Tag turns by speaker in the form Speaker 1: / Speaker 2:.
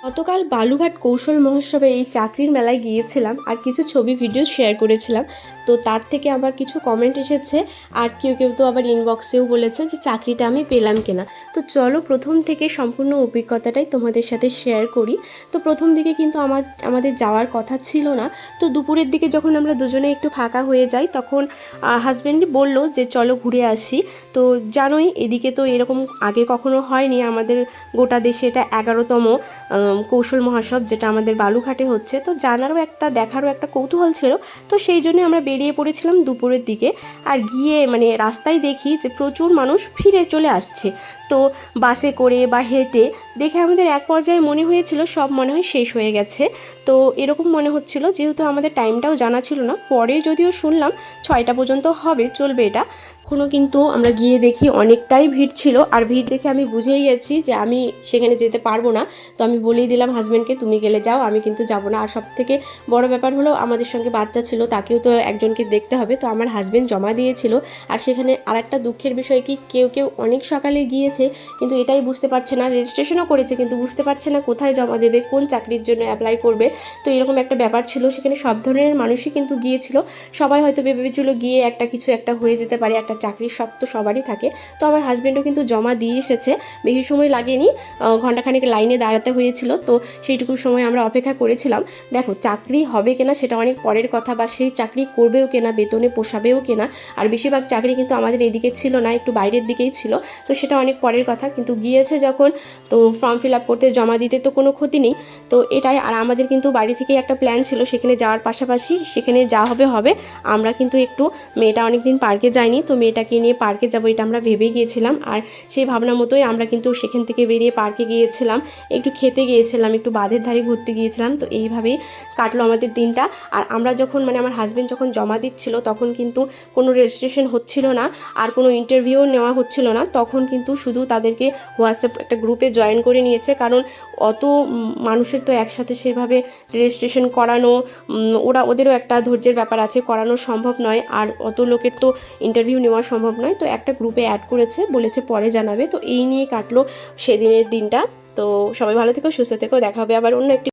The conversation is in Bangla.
Speaker 1: গতকাল বালুঘাট কৌশল মহোৎসবে এই চাকরির মেলায় গিয়েছিলাম আর কিছু ছবি ভিডিও শেয়ার করেছিলাম। তো তার থেকে আমার কিছু কমেন্ট এসেছে আর কেউ কেউ তো আবার ইনবক্সেও বলেছে যে চাকরিটা আমি পেলাম কিনা। তো চলো প্রথম থেকে সম্পূর্ণ অভিজ্ঞতাটাই তোমাদের সাথে শেয়ার করি। তো প্রথম দিকে কিন্তু আমাদের যাওয়ার কথা ছিল না। তো দুপুরের দিকে যখন আমরা দুজনে একটু ফাঁকা হয়ে যাই তখন হাজব্যান্ড বলল যে চলো ঘুরে আসি। তো জানোই এদিকে তো এরকম আগে কখনো হয়নি, আমাদের গোটা দেশে এটা 11তম কৌশল মহোৎসব যেটা আমাদের বালুঘাটে হচ্ছে। তো জানারও একটা দেখারও একটা কৌতূহল ছিল। তো সেই জন্য আমরা বেরিয়ে পড়েছিলাম দুপুরের দিকে। আর গিয়ে মানে রাস্তায় দেখি যে প্রচুর মানুষ ফিরে চলে আসছে। তো বাসে করে বা হেঁটে দেখে আমাদের এক পর্যায়ে মনে হয়েছিল সব মনে হয় শেষ হয়ে গেছে। তো এরকম মনে হচ্ছিল, যেহেতু আমাদের টাইমটাও জানা ছিল না। পরে যদিও শুনলাম 6টা পর্যন্ত হবে, চলবে এটা। এখনও কিন্তু আমরা গিয়ে দেখি অনেকটাই ভিড় ছিল। আর ভিড় দেখে আমি বুঝেই গেছি যে আমি সেখানে যেতে পারবো না। তো আমি বলেই দিলাম হাজব্যান্ডকে, তুমি গেলে যাও, আমি কিন্তু যাব না। আর সব থেকে বড় ব্যাপার হলো আমাদের সঙ্গে বাচ্চা ছিল, তাকেও তো একজনকে দেখতে হবে। তো আমার হাজব্যান্ড জমা দিয়েছিল। আর সেখানে আরেকটা দুঃখের বিষয় কি, কেউ কেউ অনেক সকালে গিয়েছে কিন্তু এটাই বুঝতে পারছে না, রেজিস্ট্রেশনও করেছে কিন্তু বুঝতে পারছে না কোথায় জমা দেবে, কোন চাকরির জন্য অ্যাপ্লাই করবে। তো এরকম একটা ব্যাপার ছিল। সেখানে সব ধরনের মানুষই কিন্তু গিয়েছিল। সবাই হয়তো ভেবেছিল গিয়ে একটা হয়ে যেতে পারে, একটা চাকরির শখ তো সবারই থাকে। তো আমার হাজব্যান্ডও কিন্তু জমা দিয়ে এসেছে, বেশি সময় লাগেনি, ঘন্টাখানেক লাইনে দাঁড়াতে হয়েছিল। তো সেইটুকু সময় আমরা অপেক্ষা করেছিলাম। দেখো চাকরি হবে কিনা সেটা অনেক পরের কথা, বা সেই চাকরি করবেও কিনা, বেতনে পোষাবেও কিনা। আর বেশিরভাগ চাকরি কিন্তু আমাদের এদিকে ছিল না, একটু বাইরের দিকেই ছিল। তো সেটা অনেক পরের কথা, কিন্তু গিয়েছে যখন, তো ফর্ম ফিল আপ করতে জমা দিতে তো কোনো ক্ষতি নেই। তো এটাই। আর আমাদের কিন্তু বাড়ি থেকেই একটা প্ল্যান ছিল সেখানে যাওয়ার পাশাপাশি, সেখানে যা হবে হবে। আমরা কিন্তু একটু, মেয়েটা অনেকদিন পার্কে যায়নি, তো মেয়েটাকে নিয়ে পার্কে যাবো এটা আমরা ভেবে গিয়েছিলাম। আর সেই ভাবনা মতোই আমরা কিন্তু সেখান থেকে বেরিয়ে পার্কে গিয়েছিলাম, একটু খেতে গিয়েছিলাম, একটু বাঁধের ধারে ঘুরতে গিয়েছিলাম। তো এইভাবেই কাটলো আমাদের দিনটা। আর আমরা যখন মানে আমার হাজব্যান্ড যখন জমা দিচ্ছিল তখন কিন্তু কোনো রেজিস্ট্রেশন হচ্ছিল না, আর কোনো ইন্টারভিউ নেওয়া হচ্ছিল না। তখন কিন্তু শুধু তাদেরকে হোয়াটসঅ্যাপ একটা গ্রুপে জয়েন করে নিয়েছে, কারণ অত মানুষের তো একসাথে সেভাবে রেজিস্ট্রেশন করানো, ওদেরও একটা ধৈর্যের ব্যাপার আছে, করানো সম্ভব নয়। আর অত লোকের তো ইন্টারভিউ নেওয়া সম্ভব নয়। তো একটা গ্রুপে অ্যাড করেছে, বলেছে পরে জানাবে। তো এই নিয়ে কাটলো সেদিনের দিনটা। তো সবাই ভালো থেকো, সুস্থ থেকো, দেখা হবে আবার অন্য একটি